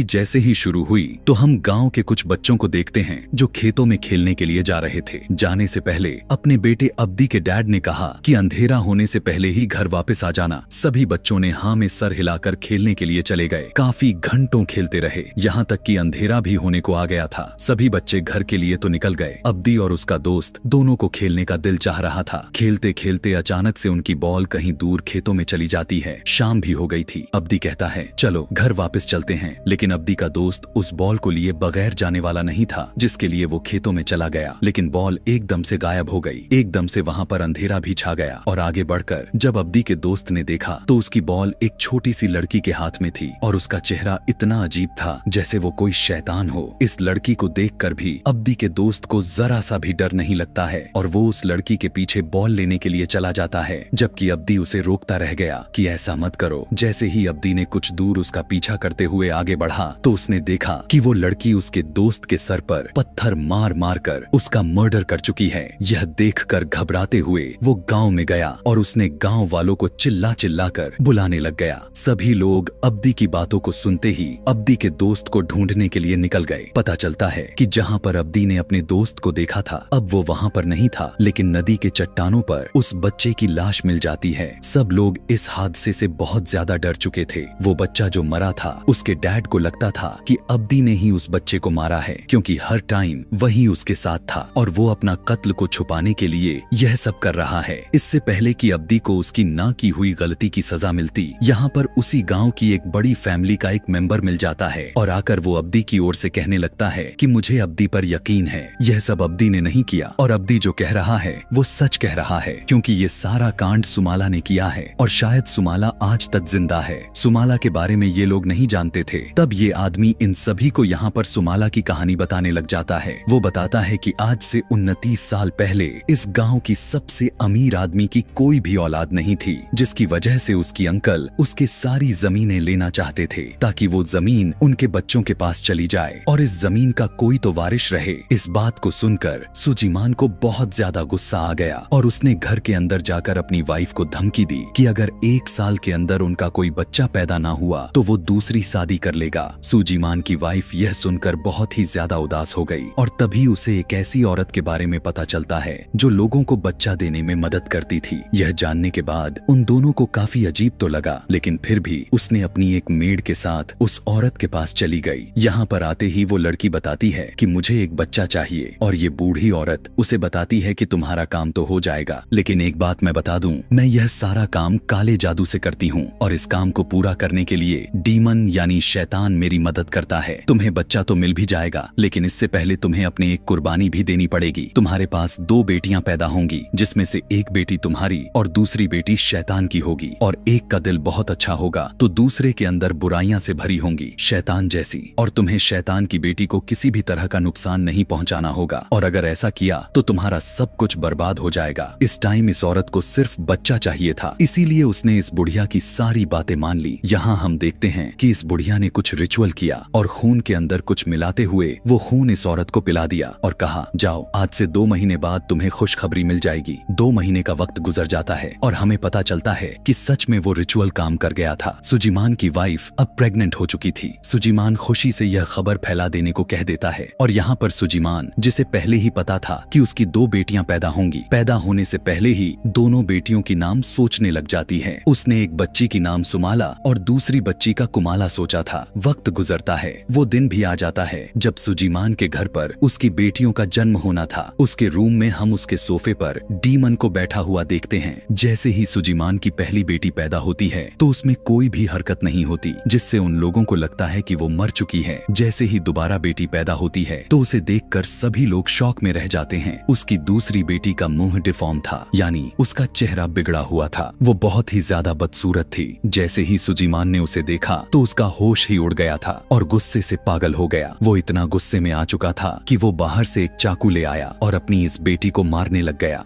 जैसे ही शुरू हुई तो हम गांव के कुछ बच्चों को देखते हैं जो खेतों में खेलने के लिए जा रहे थे। जाने से पहले अपने बेटे अब्दी के डैड ने कहा कि अंधेरा होने से पहले ही घर वापस आ जाना। सभी बच्चों ने हाँ में सर हिलाकर खेलने के लिए चले गए। काफी घंटों खेलते रहे, यहाँ तक कि अंधेरा भी होने को आ गया था। सभी बच्चे घर के लिए तो निकल गए। अब्दी और उसका दोस्त दोनों को खेलने का दिल चाह रहा था। खेलते खेलते अचानक से उनकी बॉल कहीं दूर खेतों में चली जाती है। शाम भी हो गई थी। अब्दी कहता है चलो घर वापस चलते हैं, लेकिन अब्दी का दोस्त उस बॉल को लिए बगैर जाने वाला नहीं था, जिसके लिए वो खेतों में चला गया। लेकिन बॉल एकदम से गायब हो गई। एकदम से वहाँ पर अंधेरा भी छा गया और आगे बढ़कर जब अब्दी के दोस्त ने देखा तो उसकी बॉल एक छोटी सी लड़की के हाथ में थी और उसका चेहरा इतना अजीब था जैसे वो कोई शैतान हो। इस लड़की को देखकर भी अब्दी के दोस्त को जरा सा भी डर नहीं लगता है और वो उस लड़की के पीछे बॉल लेने के लिए चला जाता है, जबकि अब्दी उसे रोकता रह गया कि ऐसा मत करो। जैसे ही अब्दी ने कुछ दूर उसका पीछा करते हुए आगे बढ़ा तो उसने देखा कि वो लड़की उसके दोस्त के सर पर पत्थर मार मार कर उसका मर्डर कर चुकी है। यह देखकर घबराते हुए वो गांव में गया और उसने गांव वालों को चिल्ला चिल्ला कर बुलाने लग गया। सभी लोग अब्दी की बातों को सुनते ही अब्दी के दोस्त को ढूंढने के लिए निकल गए। पता चलता है कि जहां पर अब्दी ने अपने दोस्त को देखा था अब वो वहां पर नहीं था, लेकिन नदी के चट्टानों पर उस बच्चे की लाश मिल जाती है। सब लोग इस हादसे से बहुत ज्यादा डर चुके थे। वो बच्चा जो मरा था उसके डैड को लगता था कि अब्दी ने ही उस बच्चे को मारा है, क्योंकि हर टाइम वही उसके साथ था और वो अपना कत्ल को छुपाने के लिए यह सब कर रहा है। इससे पहले कि अब्दी को उसकी ना की हुई गलती की सजा मिलती, यहाँ पर उसी गांव की एक बड़ी फैमिली का एक मेंबर मिल जाता है और आकर वो अब्दी की ओर से कहने लगता है कि मुझे अब्दी पर यकीन है, यह सब अब्दी ने नहीं किया और अब्दी जो कह रहा है वो सच कह रहा है, क्योंकि ये सारा कांड सुमाला ने किया है और शायद सुमाला आज तक जिंदा है। सुमाला के बारे में ये लोग नहीं जानते थे। तब ये आदमी इन सभी को यहाँ पर सुमाला की कहानी बताने लग जाता है। वो बताता है कि आज से 29 साल पहले इस गांव की सबसे अमीर आदमी की कोई भी औलाद नहीं थी, जिसकी वजह से उसकी अंकल उसके सारी जमीनें लेना चाहते थे ताकि वो जमीन उनके बच्चों के पास चली जाए और इस जमीन का कोई तो वारिश रहे। इस बात को सुनकर सुजीमान को बहुत ज्यादा गुस्सा आ गया और उसने घर के अंदर जाकर अपनी वाइफ को धमकी दी कि अगर 1 साल के अंदर उनका कोई बच्चा पैदा ना हुआ तो वो दूसरी शादी कर लेगा। सुजीमान की वाइफ यह सुनकर बहुत ही ज्यादा उदास हो गई और तभी उसे एक ऐसी औरत के बारे में पता चलता है जो लोगों को बच्चा देने में मदद करती थी। यह जानने के बाद उन दोनों को काफी अजीब तो लगा, लेकिन फिर भी उसने अपनी एक मेड के साथ उस औरत के पास चली गई। यहाँ पर आते ही वो लड़की बताती है कि मुझे एक बच्चा चाहिए और ये बूढ़ी औरत उसे बताती है कि तुम्हारा काम तो हो जाएगा, लेकिन एक बात मैं बता दूं, मैं यह सारा काम काले जादू से करती हूँ और इस काम को पूरा करने के लिए डीमन यानी शैतान मेरी मदद करता है। तुम्हें बच्चा तो मिल भी जाएगा, लेकिन इससे पहले तुम्हें अपने एक कुर्बानी भी देनी पड़ेगी। तुम्हारे पास 2 बेटियां पैदा होंगी, जिसमें से एक बेटी तुम्हारी और दूसरी बेटी शैतान की होगी और एक का दिल बहुत अच्छा होगा तो दूसरे के अंदर बुराइयां से भरी होंगी शैतान जैसी, और तुम्हें शैतान की बेटी को किसी भी तरह का नुकसान नहीं पहुंचाना होगा और अगर ऐसा किया तो तुम्हारा सब कुछ बर्बाद हो जाएगा। इस टाइम इस औरत को सिर्फ बच्चा चाहिए था, इसीलिए उसने इस बुढ़िया की सारी बातें मान ली। यहाँ हम देखते हैं कि इस बुढ़िया ने कुछ रिचुअल किया और खून के अंदर कुछ मिलाते हुए वो खून इस औरत को पिला दिया और कहा जाओ आज से 2 महीने बाद तुम्हें खुशखबरी मिल जाएगी। 2 महीने का वक्त गुजर जाता है और हमें पता चलता है कि सच में वो रिचुअल काम कर गया था। सुजीमान की वाइफ अब प्रेग्नेंट हो चुकी थी। सुजीमान खुशी से यह खबर फैला देने को कह देता है और यहाँ पर सुजीमान, जिसे पहले ही पता था कि उसकी 2 बेटियां पैदा होंगी, पैदा होने से पहले ही दोनों बेटियों की नाम सोचने लग जाती है। उसने एक बच्ची की नाम सुमाला और दूसरी बच्ची का कुमाला सोचा था। वक्त गुजरता है, वो दिन भी आ जाता है जब सुजीमान के घर पर उसकी बेटियों का जन्म होना था। उसके रूम में हम उसके सोफे पर डीमन को बैठा हुआ देखते हैं। जैसे ही सुजीमान की पहली बेटी पैदा होती है तो उसमें कोई भी हरकत नहीं होती, जिससे उन लोगों को लगता है कि वो मर चुकी है। जैसे ही दोबारा बेटी पैदा होती है तो उसे देखकर सभी लोग शॉक में रह जाते हैं। उसकी दूसरी बेटी का मुंह डिफॉर्म था, यानी उसका चेहरा बिगड़ा हुआ था। वो बहुत ही ज्यादा बदसूरत थी। जैसे ही सुजीमान ने उसे देखा तो उसका होश ही उड़ गया था और गुस्से से पागल हो गया। वो इतना गुस्से में आ चुका था कि वो बाहर से एक चाकू ले आया और अपनी इस बेटी को मारने लग गया।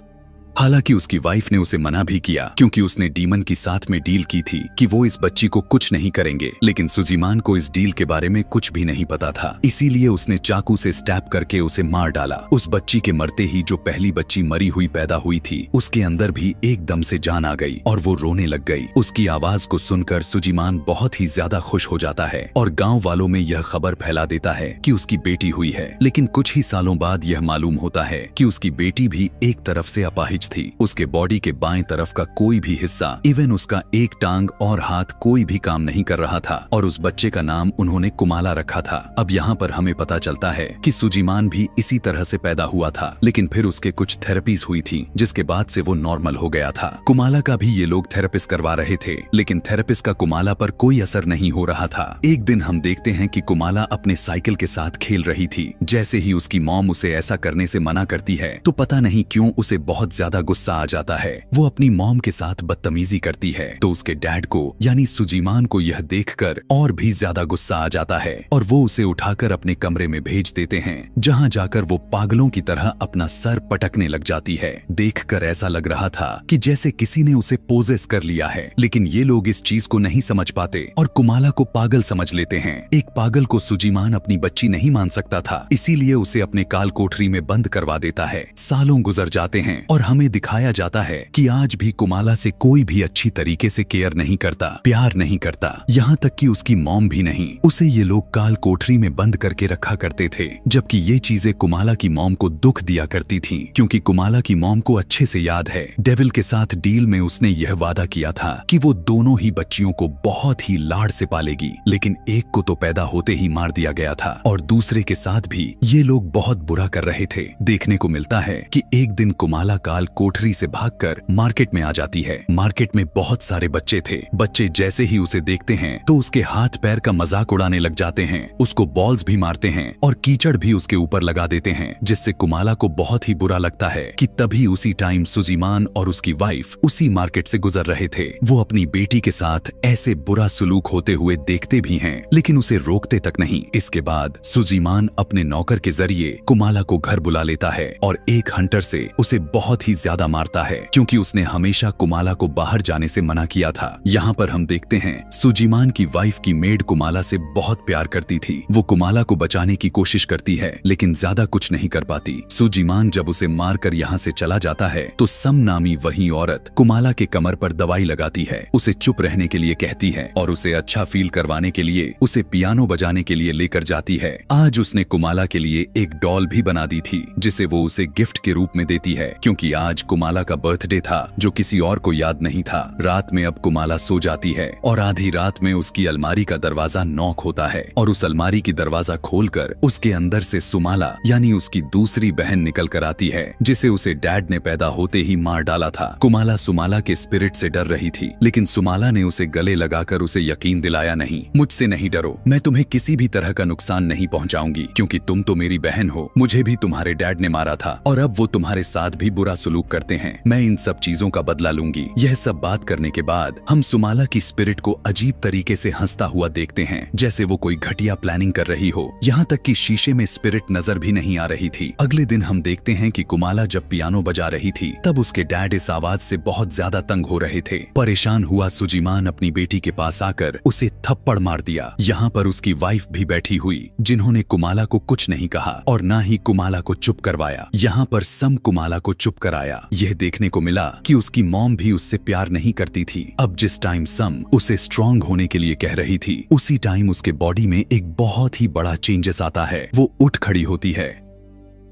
हालांकि उसकी वाइफ ने उसे मना भी किया क्योंकि उसने डीमन की साथ में डील की थी कि वो इस बच्ची को कुछ नहीं करेंगे, लेकिन सुजीमान को इस डील के बारे में कुछ भी नहीं पता था। इसीलिए उसने चाकू से स्टैब करके उसे मार डाला। उस बच्ची के मरते ही जो पहली बच्ची मरी हुई पैदा हुई थी उसके अंदर भी एकदम से जान आ गई और वो रोने लग गई। उसकी आवाज को सुनकर सुजीमान बहुत ही ज्यादा खुश हो जाता है और गाँव वालों में यह खबर फैला देता है कि उसकी बेटी हुई है। लेकिन कुछ ही सालों बाद यह मालूम होता है कि उसकी बेटी भी एक तरफ से अपाहिज थी। उसके बॉडी के बाएं तरफ का कोई भी हिस्सा, इवन उसका एक टांग और हाथ कोई भी काम नहीं कर रहा था और उस बच्चे का नाम उन्होंने कुमाला रखा था। अब यहाँ पर हमें पता चलता है कि सुजीमान भी इसी तरह से पैदा हुआ था, लेकिन फिर उसके कुछ थेरेपीज हुई थी जिसके बाद से वो नॉर्मल हो गया था। कुमाला का भी ये लोग थेरेपिस्ट करवा रहे थे, लेकिन थेरेपिस्ट का कुमाला पर कोई असर नहीं हो रहा था। एक दिन हम देखते हैं कि कुमाला अपने साइकिल के साथ खेल रही थी। जैसे ही उसकी मॉम उसे ऐसा करने से मना करती है तो पता नहीं क्यों उसे बहुत ज्यादा गुस्सा आ जाता है। वो अपनी मॉम के साथ बदतमीजी करती है तो उसके डैड को यानी सुजीमान को यह देखकर और भी ज्यादा गुस्सा आ जाता है और वो उसे उठाकर अपने कमरे में भेज देते हैं, जहां जाकर वो पागलों की तरह अपना सर पटकने लग जाती है। देखकर ऐसा लग रहा था कि जैसे किसी ने उसे पोजेस कर लिया है, लेकिन ये लोग इस चीज को नहीं समझ पाते और कुमाला को पागल समझ लेते हैं। एक पागल को सुजीमान अपनी बच्ची नहीं मान सकता था, इसीलिए उसे अपने काल कोठरी में बंद करवा देता है। सालों गुजर जाते हैं और हमें दिखाया जाता है कि आज भी कुमाला से कोई भी अच्छी तरीके से केयर नहीं करता, प्यार नहीं करता, यहाँ तक कि उसकी मॉम भी नहीं। उसे ये लोग काल कोठरी में बंद करके रखा करते थे, जबकि ये चीजें कुमाला की मॉम को दुख दिया करती थी, क्योंकि कुमाला की मॉम को अच्छे से याद है डेविल के साथ डील में उसने यह वादा किया था कि वो दोनों ही बच्चियों को बहुत ही लाड से पालेगी, लेकिन एक को तो पैदा होते ही मार दिया गया था और दूसरे के साथ भी ये लोग बहुत बुरा कर रहे थे। देखने को मिलता है कि एक दिन कुमाला काल कोठरी से भागकर मार्केट में आ जाती है। मार्केट में बहुत सारे बच्चे थे। बच्चे जैसे ही उसे देखते हैं तो उसके हाथ पैर का मजाक उड़ाने लग जाते हैं, उसको बॉल्स भी मारते हैं और कीचड़ भी उसके ऊपर लगा देते हैं, जिससे कुमाला को बहुत ही बुरा लगता है कि तभी उसी टाइम सुजीमान और उसकी वाइफ उसी मार्केट से गुजर रहे थे। वो अपनी बेटी के साथ ऐसे बुरा सुलूक होते हुए देखते भी हैं, लेकिन उसे रोकते तक नहीं। इसके बाद सुजीमान अपने नौकर के जरिए कुमाला को घर बुला लेता है और एक हंटर से उसे बहुत ही ज्यादा मारता है, क्योंकि उसने हमेशा कुमाला को बाहर जाने से मना किया था। यहाँ पर हम देखते हैं सुजीमान की वाइफ की मेड कुमाला से बहुत प्यार करती थी। वो कुमाला को बचाने की कोशिश करती है, लेकिन ज्यादा कुछ नहीं कर पाती। सुजीमान जब उसे मारकर यहाँ से चला जाता है तो सम नामी वही औरत कुमाला के कमर पर दवाई लगाती है, उसे चुप रहने के लिए कहती है और उसे अच्छा फील करवाने के लिए उसे पियानो बजाने के लिए लेकर जाती है। आज उसने कुमाला के लिए एक डॉल भी बना दी थी, जिसे वो उसे गिफ्ट के रूप में देती है, क्योंकि आज कुमाला का बर्थडे था जो किसी और को याद नहीं था। रात में अब कुमाला सो जाती है और आधी रात में उसकी अलमारी का दरवाजा नॉक होता है और उस अलमारी की दरवाजा खोलकर उसके अंदर से सुमाला यानी उसकी दूसरी बहन निकल कर आती है, जिसे उसे डैड ने पैदा होते ही मार डाला था। कुमाला सुमाला के स्पिरिट से डर रही थी, लेकिन सुमाला ने उसे गले लगाकर उसे यकीन दिलाया, नहीं, मुझसे नहीं डरो, मैं तुम्हें किसी भी तरह का नुकसान नहीं पहुंचाऊंगी, क्योंकि तुम तो मेरी बहन हो, मुझे भी तुम्हारे डैड ने मारा था और अब वो तुम्हारे साथ भी बुरा सुलूक करते हैं, मैं इन सब चीजों का बदला लूंगी। यह सब बात करने के बाद हम सुमाला की स्पिरिट को अजीब तरीके से हंसता हुआ देखते हैं, जैसे वो कोई घटिया प्लानिंग कर रही हो। यहाँ तक कि शीशे में स्पिरिट नजर भी नहीं आ रही थी। अगले दिन हम देखते हैं कि कुमाला जब पियानो बजा रही थी तब उसके डैड इस आवाज से बहुत ज्यादा तंग हो रहे थे। परेशान हुआ सुजीमान अपनी बेटी के पास आकर उसे थप्पड़ मार दिया। यहाँ पर उसकी वाइफ भी बैठी हुई, जिन्होंने कुमाला को कुछ नहीं कहा और न ही कुमाला को चुप करवाया। यहाँ पर सम कुमाला को चुप कराया। यह देखने को मिला कि उसकी मॉम भी उससे प्यार नहीं करती थी। अब जिस टाइम सम उसे स्ट्रांग होने के लिए कह रही थी, उसी टाइम उसके बॉडी में एक बहुत ही बड़ा चेंजेस आता है। वो उठ खड़ी होती है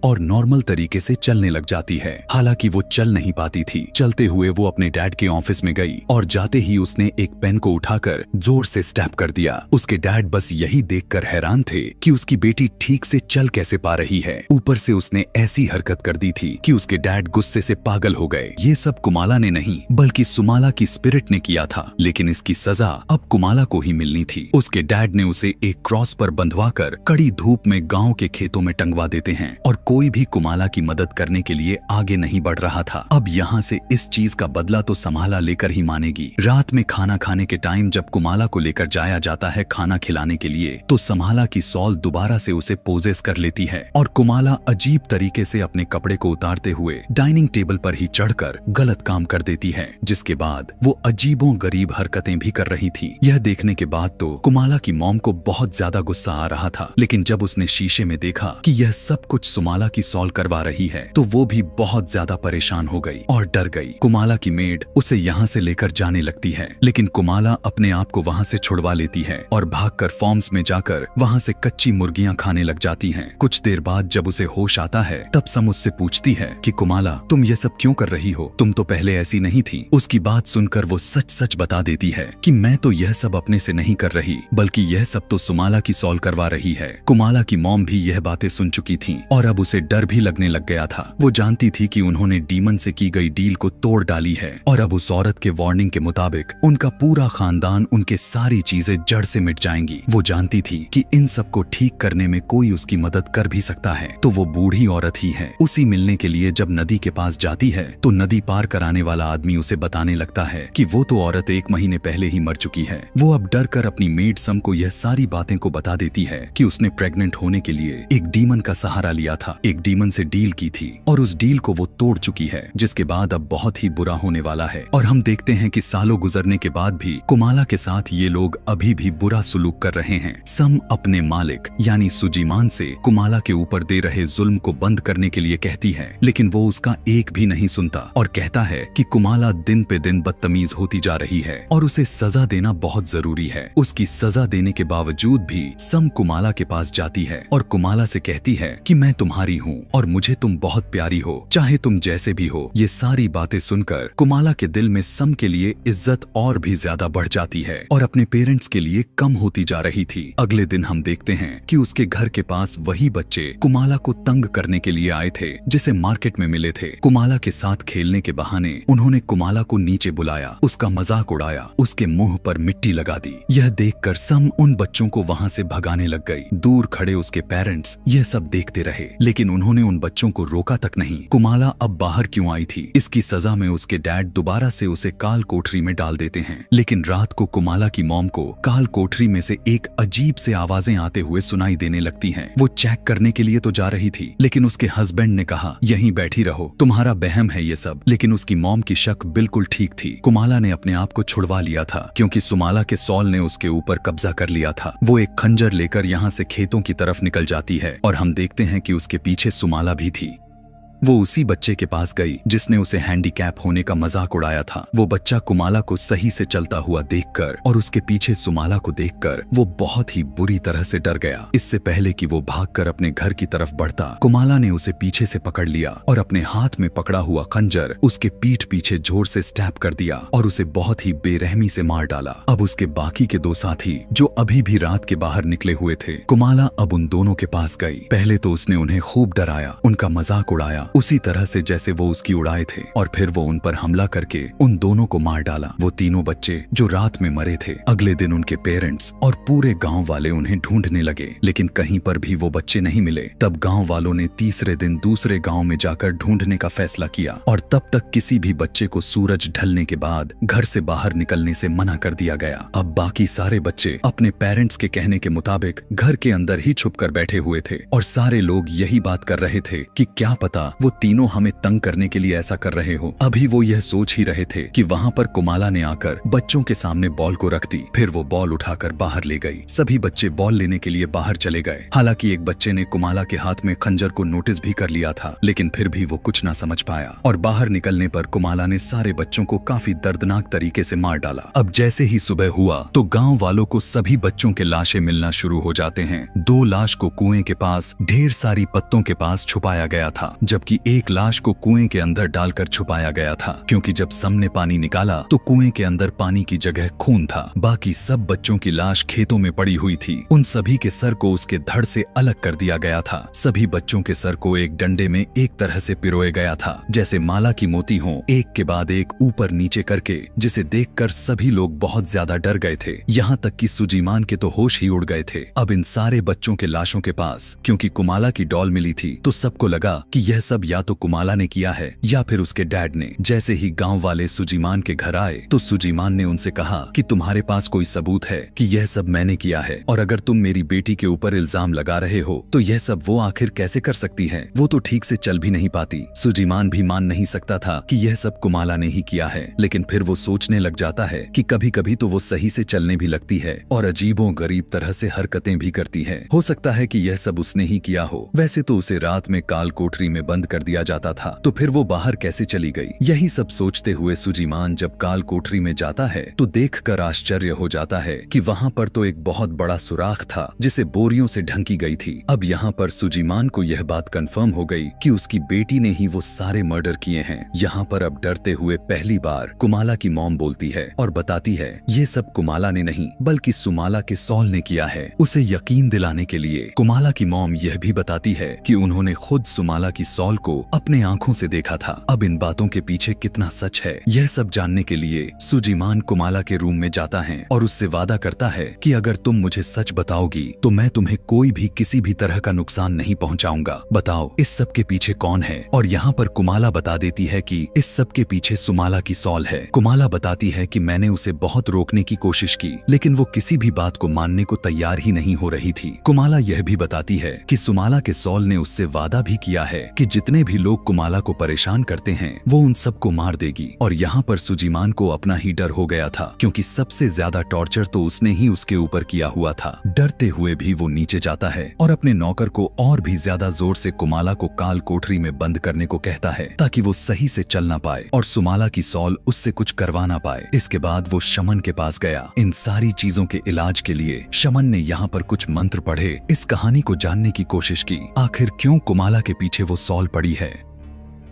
और नॉर्मल तरीके से चलने लग जाती है। हालांकि वो चल नहीं पाती थी। चलते हुए वो अपने डैड के ऑफिस में गई और जाते ही उसने एक पेन को उठाकर जोर से स्टैप कर दिया। उसके डैड बस यही देखकर हैरान थे कि उसकी बेटी ठीक से चल कैसे पा रही है। ऊपर से उसने ऐसी हरकत कर दी थी कि उसके डैड गुस्से से पागल हो गए। ये सब कुमाला ने नहीं बल्कि सुमाला की स्पिरिट ने किया था, लेकिन इसकी सजा अब कुमाला को ही मिलनी थी। उसके डैड ने उसे एक क्रॉस पर बंधवाकर कड़ी धूप में गाँव के खेतों में टंगवा देते हैं और कोई भी कुमाला की मदद करने के लिए आगे नहीं बढ़ रहा था। अब यहाँ से इस चीज का बदला तो समाला लेकर ही मानेगी। रात में खाना खाने के टाइम जब कुमाला को लेकर जाया जाता है खाना खिलाने के लिए, तो समाला की सॉल दोबारा से उसे पोजेस कर लेती है और कुमाला अजीब तरीके से अपने कपड़े को उतारते हुए डाइनिंग टेबल पर ही चढ़कर गलत काम कर देती है, जिसके बाद वो अजीबों गरीब हरकतें भी कर रही थी। यह देखने के बाद तो कुमाला की मॉम को बहुत ज्यादा गुस्सा आ रहा था, लेकिन जब उसने शीशे में देखा कि यह सब कुछ सुमाला की सॉल करवा रही है, तो वो भी बहुत ज्यादा परेशान हो गई और डर गई। कुमाला की मेड उसे यहाँ से लेकर जाने लगती है, लेकिन कुमाला अपने आप को वहाँ से छुड़वा लेती है और भागकर फॉर्म्स में जाकर वहाँ से कच्ची मुर्गियां खाने लग जाती हैं। कुछ देर बाद जब उसे होश आता है, तब सम उससे पूछती है कि कुमाला, तुम ये सब क्यों कर रही हो? तुम तो पहले ऐसी नहीं थी। उसकी बात सुनकर वो सच सच बता देती है कि मैं तो यह सब अपने से नहीं कर रही, बल्कि यह सब तो सुमाला की सॉल करवा रही है। कुमाला की मॉम भी यह बातें सुन चुकी थी और अब उसे डर भी लगने लग गया था। वो जानती थी कि उन्होंने डीमन से की गई डील को तोड़ डाली है और अब उस औरत के वार्निंग के मुताबिक उनका पूरा खानदान, उनके सारी चीजें जड़ से मिट जाएंगी। वो जानती थी कि इन सब को ठीक करने में कोई उसकी मदद कर भी सकता है, तो वो बूढ़ी औरत ही है। उसी मिलने के लिए जब नदी के पास जाती है, तो नदी पार कराने वाला आदमी उसे बताने लगता है कि वो तो औरत 1 महीने पहले ही मर चुकी है। वो अब डर कर अपनी मेड सम को यह सारी बातें को बता देती है कि उसने प्रेग्नेंट होने के लिए एक डीमन का सहारा लिया था, एक डीमन से डील की थी और उस डील को वो तोड़ चुकी है, जिसके बाद अब बहुत ही बुरा होने वाला है। और हम देखते हैं कि सालों गुजरने के बाद भी कुमाला के साथ ये लोग अभी भी बुरा सुलूक कर रहे हैं। सम अपने मालिक यानी सुजीमान से कुमाला के ऊपर दे रहे जुल्म को बंद करने के लिए कहती है, लेकिन वो उसका एक भी नहीं सुनता और कहता है कि कुमाला दिन पे दिन बदतमीज होती जा रही है और उसे सजा देना बहुत जरूरी है। उसकी सजा देने के बावजूद भी सम कुमाला के पास जाती है और कुमाला से कहती है कि मैं तुम्हारी हूँ और मुझे तुम बहुत प्यारी हो, चाहे तुम जैसे भी हो। ये सारी बातें सुनकर कुमाला के दिल में सम के लिए इज्जत और भी ज्यादा बढ़ जाती है और अपने पेरेंट्स के लिए कम होती जा रही थी। अगले दिन हम देखते हैं कि उसके घर के पास वही बच्चे कुमाला को तंग करने के लिए आए थे, जिसे मार्केट में मिले थे। कुमाला के साथ खेलने के बहाने उन्होंने कुमाला को नीचे बुलाया, उसका मजाक उड़ाया, उसके मुंह पर मिट्टी लगा दी। यह देखकर सम उन बच्चों को वहाँ से भगाने लग गई। दूर खड़े उसके पेरेंट्स यह सब देखते रहे, लेकिन उन्होंने उन बच्चों को रोका तक नहीं। कुमाला अब बाहर क्यों आई थी, इसकी सजा में उसके डैड दोबारा से उसे काल कोठरी में डाल देते हैं। लेकिन रात को कुमाला की मॉम को काल कोठरी में से एक अजीब से आवाजें आते हुए सुनाई देने लगती हैं। वो चेक करने के लिए तो जा रही थी, लेकिन उसके हस्बैंड ने कहा यहीं बैठी रहो, तुम्हारा बहम है ये सब। लेकिन उसकी मॉम की शक बिल्कुल ठीक थी। कुमाला ने अपने आप को छुड़वा लिया था, क्योंकि सुमाला के सॉल ने उसके ऊपर कब्जा कर लिया था। वो एक खंजर लेकर यहाँ से खेतों की तरफ निकल जाती है और हम देखते हैं कि उसके पीछे सुमाला भी थी। वो उसी बच्चे के पास गई जिसने उसे हैंडीकैप होने का मजाक उड़ाया था। वो बच्चा कुमाला को सही से चलता हुआ देखकर और उसके पीछे सुमाला को देखकर वो बहुत ही बुरी तरह से डर गया। इससे पहले कि वो भागकर अपने घर की तरफ बढ़ता, कुमाला ने उसे पीछे से पकड़ लिया और अपने हाथ में पकड़ा हुआ खंजर उसके पीठ पीछे जोर से स्टैप कर दिया और उसे बहुत ही बेरहमी से मार डाला। अब उसके बाकी के 2 साथी जो अभी भी रात के बाहर निकले हुए थे, कुमाला अब उन दोनों के पास गई। पहले तो उसने उन्हें खूब डराया, उनका मजाक उड़ाया उसी तरह से जैसे वो उसकी उड़ाए थे, और फिर वो उन पर हमला करके उन दोनों को मार डाला। वो तीनों बच्चे जो रात में मरे थे, अगले दिन उनके पेरेंट्स और पूरे गांव वाले उन्हें ढूंढने लगे, लेकिन कहीं पर भी वो बच्चे नहीं मिले। तब गांव वालों ने तीसरे दिन दूसरे गांव में जाकर ढूंढने का फैसला किया और तब तक किसी भी बच्चे को सूरज ढलने के बाद घर से बाहर निकलने से मना कर दिया गया। अब बाकी सारे बच्चे अपने पेरेंट्स के कहने के मुताबिक घर के अंदर ही छुप कर बैठे हुए थे और सारे लोग यही बात कर रहे थे कि क्या पता वो तीनों हमें तंग करने के लिए ऐसा कर रहे हो। अभी वो यह सोच ही रहे थे कि वहाँ पर कुमाला ने आकर बच्चों के सामने बॉल को रख दी। फिर वो बॉल उठाकर बाहर ले गई। सभी बच्चे बॉल लेने के लिए बाहर चले गए। हालांकि एक बच्चे ने कुमाला के हाथ में खंजर को नोटिस भी कर लिया था, लेकिन फिर भी वो कुछ ना समझ पाया और बाहर निकलने पर कुमाला ने सारे बच्चों को काफी दर्दनाक तरीके से मार डाला। अब जैसे ही सुबह हुआ तो गाँव वालों को सभी बच्चों के लाशें मिलना शुरू हो जाते हैं। 2 लाश को कुएं के पास ढेर सारी पत्तों के पास छुपाया गया था, जबकि जबकि एक लाश को कुएं के अंदर डालकर छुपाया गया था, क्योंकि जब सम ने पानी निकाला तो कुएं के अंदर पानी की जगह खून था। बाकी सब बच्चों की लाश खेतों में पड़ी हुई थी। उन सभी के सर को उसके धड़ से अलग कर दिया गया था। सभी बच्चों के सर को एक डंडे में एक तरह से पिरोया गया था, जैसे माला की मोती हो, एक के बाद एक ऊपर नीचे करके, जिसे देखकर सभी लोग बहुत ज्यादा डर गए थे। यहाँ तक कि सुजीमान के तो होश ही उड़ गए थे। अब इन सारे बच्चों के लाशों के पास क्योंकि कुमाला की डॉल मिली थी, तो सबको लगा कि यह सब या तो कुमाला ने किया है या फिर उसके डैड ने। जैसे ही गांव वाले सुजीमान के घर आए तो सुजीमान ने उनसे कहा कि तुम्हारे पास कोई सबूत है कि यह सब मैंने किया है, और अगर तुम मेरी बेटी के ऊपर इल्जाम लगा रहे हो तो यह सब वो आखिर कैसे कर सकती है? वो तो ठीक से चल भी नहीं पाती। सुजीमान भी मान नहीं सकता था कि यह सब कुमाला ने ही किया है, लेकिन फिर वो सोचने लग जाता है कि कभी कभी तो वो सही से चलने भी लगती है और अजीबो गरीब तरह से हरकतें भी करती है। हो सकता है कि यह सब उसने ही किया हो। वैसे तो उसे रात में काल कोठरी में बंद कर दिया जाता था, तो फिर वो बाहर कैसे चली गई? यही सब सोचते हुए सुजीमान जब काल कोठरी में जाता है तो देखकर आश्चर्य हो जाता है कि वहाँ पर तो एक बहुत बड़ा सुराख था जिसे बोरियों से ढंकी गई थी। अब यहाँ पर सुजीमान को यह बात कंफर्म हो गई कि उसकी बेटी ने ही वो सारे मर्डर किए हैं। यहाँ पर अब डरते हुए पहली बार कुमाला की मॉम बोलती है और बताती है ये सब कुमाला ने नहीं बल्कि सुमाला के सॉल ने किया है। उसे यकीन दिलाने के लिए कुमाला की मॉम यह भी बताती है कि उन्होंने खुद सुमाला की सॉल को अपने आंखों से देखा था। अब इन बातों के पीछे कितना सच है यह सब जानने के लिए सुजीमान कुमाला के रूम में जाता है और उससे वादा करता है कि अगर तुम मुझे सच बताओगी तो मैं तुम्हें कोई भी किसी भी तरह का नुकसान नहीं पहुंचाऊंगा। बताओ इस सब के पीछे कौन है? और यहाँ पर कुमाला बता देती है कि इस सब के पीछे सुमाला की सॉल है। कुमाला बताती है कि मैंने उसे बहुत रोकने की कोशिश की, लेकिन वो किसी भी बात को मानने को तैयार ही नहीं हो रही थी। कुमाला यह भी बताती है कि सुमाला के सॉल ने उससे वादा भी किया है कि जितने भी लोग कुमाला को परेशान करते हैं वो उन सबको मार देगी। और यहाँ पर सुजीमान को अपना ही डर हो गया था, क्योंकि सबसे ज्यादा टॉर्चर तो उसने ही उसके ऊपर किया हुआ था। डरते हुए भी वो नीचे जाता है और अपने नौकर को और भी ज्यादा जोर से कुमाला को काल कोठरी में बंद करने को कहता है, ताकि वो सही से चल ना पाए और सुमाला की सॉल उससे कुछ करवा ना पाए। इसके बाद वो शमन के पास गया। इन सारी चीजों के इलाज के लिए शमन ने यहाँ पर कुछ मंत्र पढ़े। इस कहानी को जानने की कोशिश की, आखिर क्यों कुमाला के पीछे वो सॉल पड़ी है।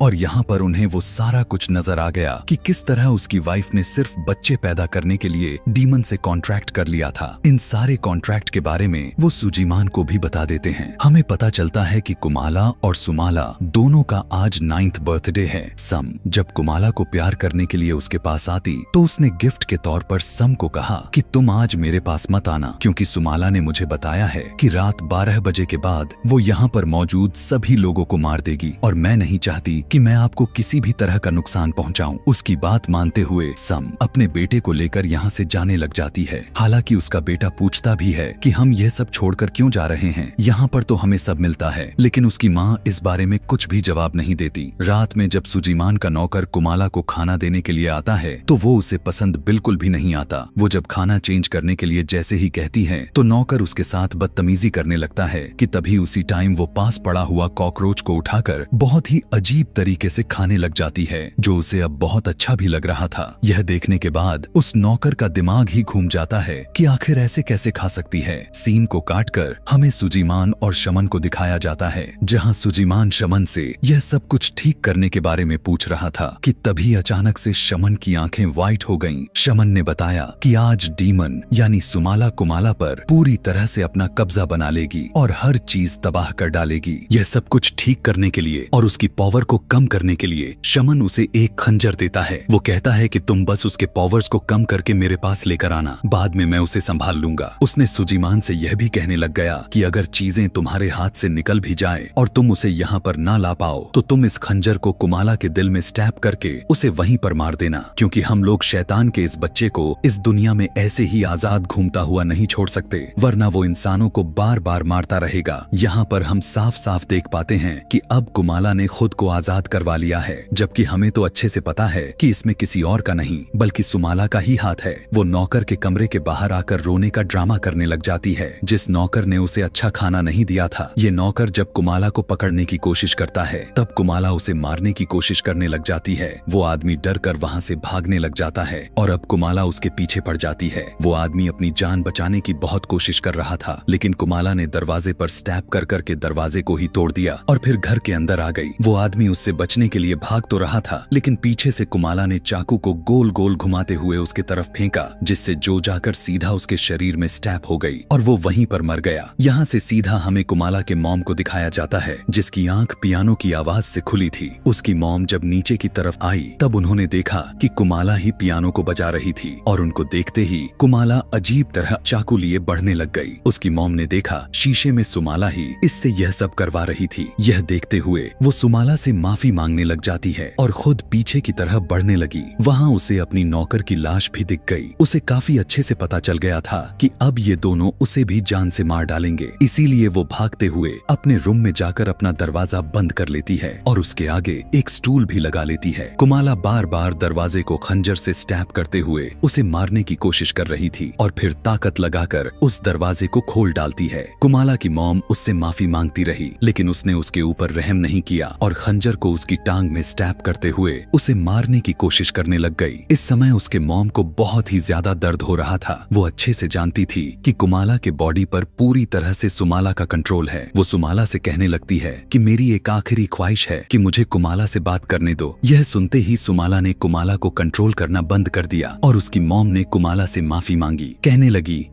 और यहाँ पर उन्हें वो सारा कुछ नजर आ गया कि किस तरह उसकी वाइफ ने सिर्फ बच्चे पैदा करने के लिए डीमन से कॉन्ट्रैक्ट कर लिया था। इन सारे कॉन्ट्रैक्ट के बारे में वो सुजीमान को भी बता देते हैं। हमें पता चलता है कि कुमाला और सुमाला दोनों का आज 9th बर्थडे है। सम जब कुमाला को प्यार करने के लिए उसके पास आती तो उसने गिफ्ट के तौर पर सम को कहा कि तुम आज मेरे पास मत आना, क्योंकि सुमाला ने मुझे बताया है कि रात 12 बजे के बाद वो यहाँ पर मौजूद सभी लोगों को मार देगी और मैं नहीं चाहती कि मैं आपको किसी भी तरह का नुकसान पहुंचाऊं। उसकी बात मानते हुए सम अपने बेटे को लेकर यहाँ से जाने लग जाती है। हालांकि उसका बेटा पूछता भी है कि हम यह सब छोड़कर क्यों जा रहे हैं, यहाँ पर तो हमें सब मिलता है, लेकिन उसकी माँ इस बारे में कुछ भी जवाब नहीं देती। रात में जब सुजीमान का नौकर कुमाला को खाना देने के लिए आता है तो वो उसे पसंद बिल्कुल भी नहीं आता। वो जब खाना चेंज करने के लिए जैसे ही कहती है तो नौकर उसके साथ बदतमीजी करने लगता है कि तभी उसी टाइम वो पास पड़ा हुआ कॉकरोच को उठाकर बहुत ही अजीब तरीके से खाने लग जाती है, जो उसे अब बहुत अच्छा भी लग रहा था। यह देखने के बाद उस नौकर का दिमाग ही घूम जाता है कि आखिर ऐसे कैसे खा सकती है। सीन को काटकर हमें सुजीमान और शमन को दिखाया जाता है, जहां सुजीमान शमन से यह सब कुछ ठीक करने के बारे में पूछ रहा था कि तभी अचानक से शमन की आंखें वाइट हो गईं। शमन ने बताया कि आज डीमन यानी सुमाला कुमाला पर पूरी तरह से अपना कब्जा बना लेगी और हर चीज तबाह कर डालेगी। यह सब कुछ ठीक करने के लिए और उसकी पावर को कम करने के लिए शमन उसे एक खंजर देता है। वो कहता है कि तुम बस उसके पावर्स को कम करके मेरे पास लेकर आना, बाद में मैं उसे संभाल लूंगा। उसने सुजीमान से यह भी कहने लग गया कि अगर चीजें तुम्हारे हाथ से निकल भी जाए और तुम उसे यहाँ पर ना ला पाओ तो तुम इस खंजर को कुमाला के दिल में स्टैप करके उसे वहीं पर मार देना, क्योंकि हम लोग शैतान के इस बच्चे को इस दुनिया में ऐसे ही आजाद घूमता हुआ नहीं छोड़ सकते, वरना वो इंसानों को बार बार मारता रहेगा। यहाँ पर हम साफ साफ देख पाते हैं कि अब कुमाला ने खुद को आजाद आजाद करवा लिया है, जबकि हमें तो अच्छे से पता है कि इसमें किसी और का नहीं बल्कि सुमाला का ही हाथ है। वो नौकर के कमरे के बाहर आकर रोने का ड्रामा करने लग जाती है। जिस नौकर ने उसे अच्छा खाना नहीं दिया था, ये नौकर जब कुमाला को पकड़ने की कोशिश करता है तब कुमाला उसे मारने की कोशिश करने लग जाती है। वो आदमी डर कर वहाँ से भागने लग जाता है और अब कुमाला उसके पीछे पड़ जाती है। वो आदमी अपनी जान बचाने की बहुत कोशिश कर रहा था, लेकिन कुमाला ने दरवाजे पर स्टैप कर करके दरवाजे को ही तोड़ दिया और फिर घर के अंदर आ गई। वो आदमी उससे बचने के लिए भाग तो रहा था, लेकिन पीछे से कुमाला ने चाकू को गोल गोल घुमाते हुए उसके तरफ फेंका, जिससे जो जाकर सीधा उसके शरीर में स्टैप हो गई और वो वहीं पर मर गया। यहाँ से सीधा हमें कुमाला के मॉम को दिखाया जाता है, जिसकी आंख पियानो की आवाज से खुली थी। उसकी मॉम जब नीचे की तरफ आई तब उन्होंने देखा कि कुमाला ही पियानो को बजा रही थी और उनको देखते ही कुमाला अजीब तरह चाकू लिए बढ़ने लग गई। उसकी मॉम ने देखा शीशे में सुमाला ही इससे यह सब करवा रही थी। यह देखते हुए वो सुमाला से माफी मांगने लग जाती है और खुद पीछे की तरह बढ़ने लगी। वहाँ उसे अपनी नौकर की लाश भी दिख गई। उसे काफी अच्छे से पता चल गया था कि अब ये दोनों उसे भी जान से मार डालेंगे, इसीलिए वो भागते हुए अपने रूम में जाकर अपना दरवाजा बंद कर लेती है और उसके आगे एक स्टूल भी लगा लेती है। कुमाला बार बार दरवाजे को खंजर से स्टैप करते हुए उसे मारने की कोशिश कर रही थी और फिर ताकत लगाकर उस दरवाजे को खोल डालती है। कुमाला की मॉम उससे माफी मांगती रही, लेकिन उसने उसके ऊपर रहम नहीं किया और खंजर को उसकी टांग में स्टैप करते हुए उसे मारने की कोशिश करने लग गई। इस समय उसके मॉम को बहुत ही ज्यादा दर्द हो रहा था। वो अच्छे से जानती थी कि कुमाला के बॉडी पर पूरी तरह से सुमाला का कंट्रोल है। वो सुमाला से कहने लगती है कि मेरी एक आखिरी ख्वाहिश है कि मुझे कुमाला से बात करने दो। यह सुनते ही सुमाला ने कुमाला को कंट्रोल करना बंद कर दिया और उसकी मॉम ने कुमाला से माफी मांगी। कहने लगी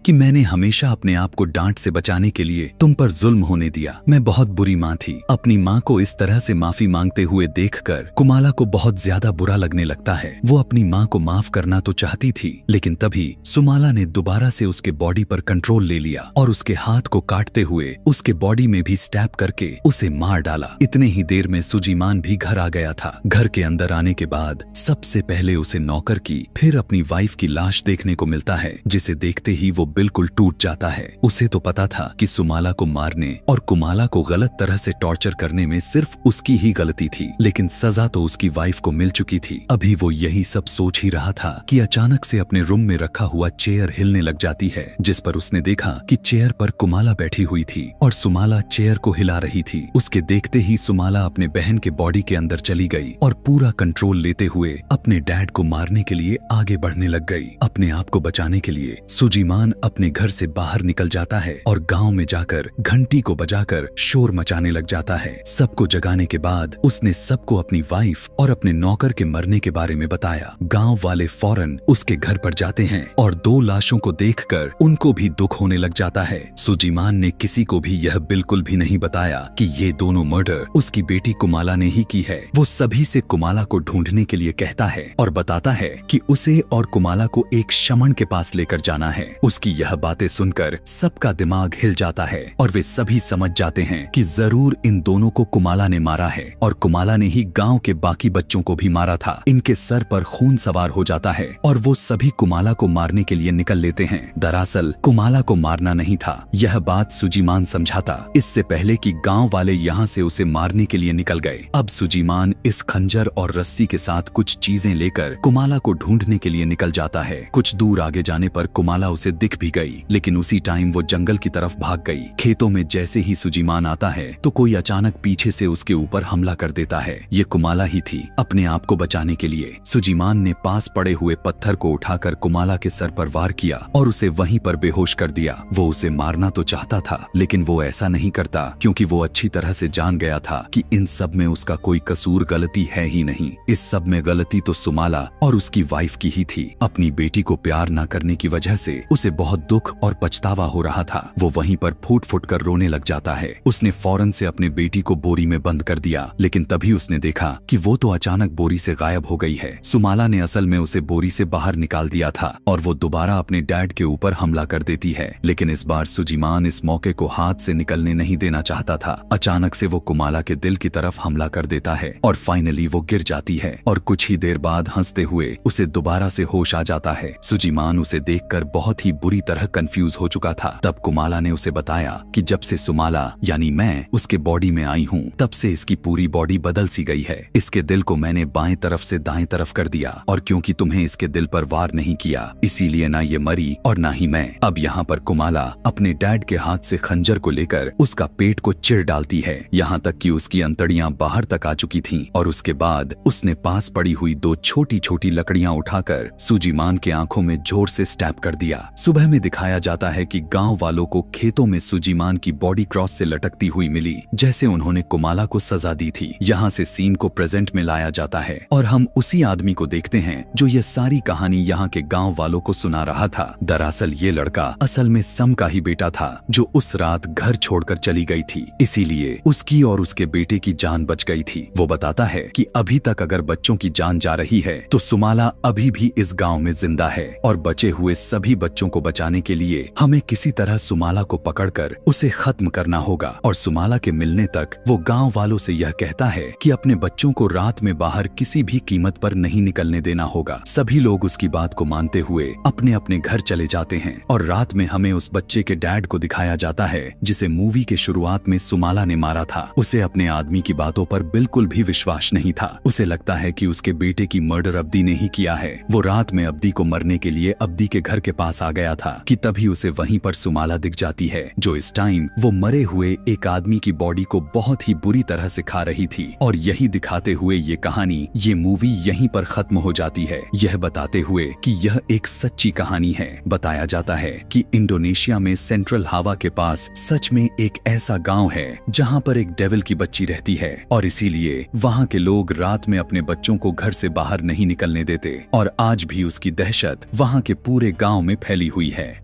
कि मैंने हमेशा अपने आप को डांट से बचाने के लिए तुम पर जुल्म होने दिया। मैं बहुत बुरी माँ थी। अपनी माँ को इस तरह से माफी मांगते हुए देखकर कुमाला को बहुत ज्यादा बुरा लगने लगता है। वो अपनी माँ को माफ करना तो चाहती थी, लेकिन तभी सुमाला ने दोबारा से उसके बॉडी पर कंट्रोल ले लिया और उसके हाथ को काटते हुए उसके बॉडी में भी स्टैप करके उसे मार डाला। इतने ही देर में सुजीमान भी घर आ गया था। घर के अंदर आने के बाद सबसे पहले उसे नौकर की फिर अपनी वाइफ की लाश देखने को मिलता है, जिसे देखते ही वो बिल्कुल टूट जाता है। उसे तो पता था कि सुमाला को मारने और कुमाला को गलत तरह से टॉर्चर करने में सिर्फ उसकी ही गलती थी, लेकिन सजा तो उसकी वाइफ को मिल चुकी थी। अभी वो यही सब सोच ही रहा था कि अचानक से अपने रूम में रखा हुआ चेयर हिलने लग जाती है, जिस पर उसने देखा कि चेयर पर कुमाला बैठी हुई थी और सुमाला चेयर को हिला रही थी। उसके देखते ही सुमाला अपने बहन के बॉडी के अंदर चली गई और पूरा कंट्रोल लेते हुए अपने डैड को मारने के लिए आगे बढ़ने लग गई। अपने आप को बचाने के लिए सुजीमान अपने घर से बाहर निकल जाता है और गांव में जाकर घंटी को बजाकर शोर मचाने लग जाता है। सबको जगाने के बाद उसने सबको अपनी वाइफ और अपने नौकर के मरने के बारे में बताया। गांव वाले फौरन उसके घर पर जाते हैं और 2 लाशों को देखकर उनको भी दुख होने लग जाता है। सुजीमान ने किसी को भी यह बिल्कुल भी नहीं बताया कि ये दोनों मर्डर उसकी बेटी कुमाला ने ही की है। वो सभी से कुमाला को ढूंढने के लिए कहता है और बताता है कि उसे और कुमाला को एक शमन के पास लेकर जाना है। उसकी यह बातें सुनकर सबका दिमाग हिल जाता है और वे सभी समझ जाते हैं कि जरूर इन दोनों को कुमाला ने मारा है और कुमाला ने ही गांव के बाकी बच्चों को भी मारा था। इनके सर पर खून सवार हो जाता है और वो सभी कुमाला को मारने के लिए निकल लेते हैं। दरअसल कुमाला को मारना नहीं था। यह बात सुजीमान समझाता इससे पहले कि गांव वाले यहाँ से उसे मारने के लिए निकल गए। अब सुजीमान इस खंजर और रस्सी के साथ कुछ चीजें लेकर कुमाला को ढूंढने के लिए निकल जाता है। कुछ दूर आगे जाने पर कुमाला उसे दिख भी गई, लेकिन उसी टाइम वो जंगल की तरफ भाग गई। खेतों में जैसे ही सुजीमान आता है तो कोई अचानक पीछे से उसके ऊपर हमला कर देता है। ये कुमाला ही थी। अपने आप को बचाने के लिए सुजीमान ने पास पड़े हुए पत्थर को उठाकर कुमाला के सर पर वार किया और उसे वहीं पर बेहोश कर दिया। वो उसे मारना तो चाहता था, लेकिन वो ऐसा नहीं करता क्योंकि वो अच्छी तरह से जान गया था कि इन सब में उसका कोई कसूर गलती है ही नहीं। इस सब में गलती तो सुमाला और उसकी वाइफ की ही थी। अपनी बेटी को प्यार न करने की वजह से उसे बहुत दुख और पछतावा हो रहा था। वो वहीं पर फूट फूट कर रोने लग जाता है। उसने फौरन से अपने बेटी को बोरी में बंद कर दिया, लेकिन तभी उसने देखा कि वो तो अचानक बोरी से गायब हो गई है। सुमाला ने असल में उसे बोरी से बाहर निकाल दिया था और वो दोबारा अपने डैड के ऊपर हमला कर देती है, लेकिन इस बार सुजीमान इस मौके को हाथ से निकलने नहीं देना चाहता था। अचानक से वो कुमाला के दिल की तरफ हमला कर देता है और फाइनली वो गिर जाती है और कुछ ही देर बाद हंसते हुए उसे दोबारा से होश आ जाता है। सुजीमान उसे देखकर बहुत ही बुरी पूरी तरह कंफ्यूज हो चुका था। तब कुमाला ने उसे बताया कि जब से सुमाला यानी मैं उसके बॉडी में आई हूँ तब से इसकी पूरी बॉडी बदल सी गई है। इसके दिल को मैंने बाएं तरफ से दाएं तरफ कर दिया और क्योंकि तुम्हें इसके दिल पर वार नहीं किया इसीलिए ना ये मरी और ना ही मैं। अब यहाँ पर कुमाला अपने डैड के हाथ से खंजर को लेकर उसका पेट को चिर डालती है, यहाँ तक कि उसकी अंतड़ियां बाहर तक आ चुकी थीं और उसके बाद उसने पास पड़ी हुई 2 छोटी छोटी लकड़ियां उठाकर सुजीमान के आंखों में जोर से स्टैब कर दिया। सुबह में दिखाया जाता है कि गांव वालों को खेतों में सुजीमान की बॉडी क्रॉस से लटकती हुई मिली जैसे उन्होंने कुमाला को सजा दी थी। यहाँ से सीन को प्रेजेंट में लाया जाता है और हम उसी आदमी को देखते हैं जो ये सारी कहानी यहाँ के गांव वालों को सुना रहा था। दरअसल ये लड़का असल में सम का ही बेटा था जो उस रात घर छोड़कर चली गई थी, इसीलिए उसकी और उसके बेटे की जान बच गई थी। वो बताता है कि अभी तक अगर बच्चों की जान जा रही है तो सुमाला अभी भी इस गांव में जिंदा है और बचे हुए सभी बच्चों को बचाने के लिए हमें किसी तरह सुमाला को पकड़कर उसे खत्म करना होगा। और सुमाला के मिलने तक वो गांव वालों से यह कहता है कि अपने बच्चों को रात में बाहर किसी भी कीमत पर नहीं निकलने देना होगा। सभी लोग उसकी बात को मानते हुए अपने अपने घर चले जाते हैं और रात में हमें उस बच्चे के डैड को दिखाया जाता है जिसे मूवी के शुरुआत में सुमाला ने मारा था। उसे अपने आदमी की बातों पर बिल्कुल भी विश्वास नहीं था। उसे लगता है कि उसके बेटे की मर्डर अब्दी ने ही किया है। वो रात में अब्दी को मरने के लिए अब्दी के घर के पास आ गया था कि तभी उसे वहीं पर सुमाला दिख जाती है जो इस टाइम वो मरे हुए एक आदमी की बॉडी को बहुत ही बुरी तरह से खा रही थी। और यही दिखाते हुए ये कहानी, ये मूवी यहीं पर खत्म हो जाती है, यह बताते हुए कि यह एक सच्ची कहानी है। बताया जाता है कि इंडोनेशिया में सेंट्रल हावा के पास सच में एक ऐसा गांव है जहां पर एक डेविल की बच्ची रहती है और इसीलिए वहां के लोग रात में अपने बच्चों को घर से बाहर नहीं निकलने देते और आज भी उसकी दहशत वहां के पूरे गांव में फैली हुई है।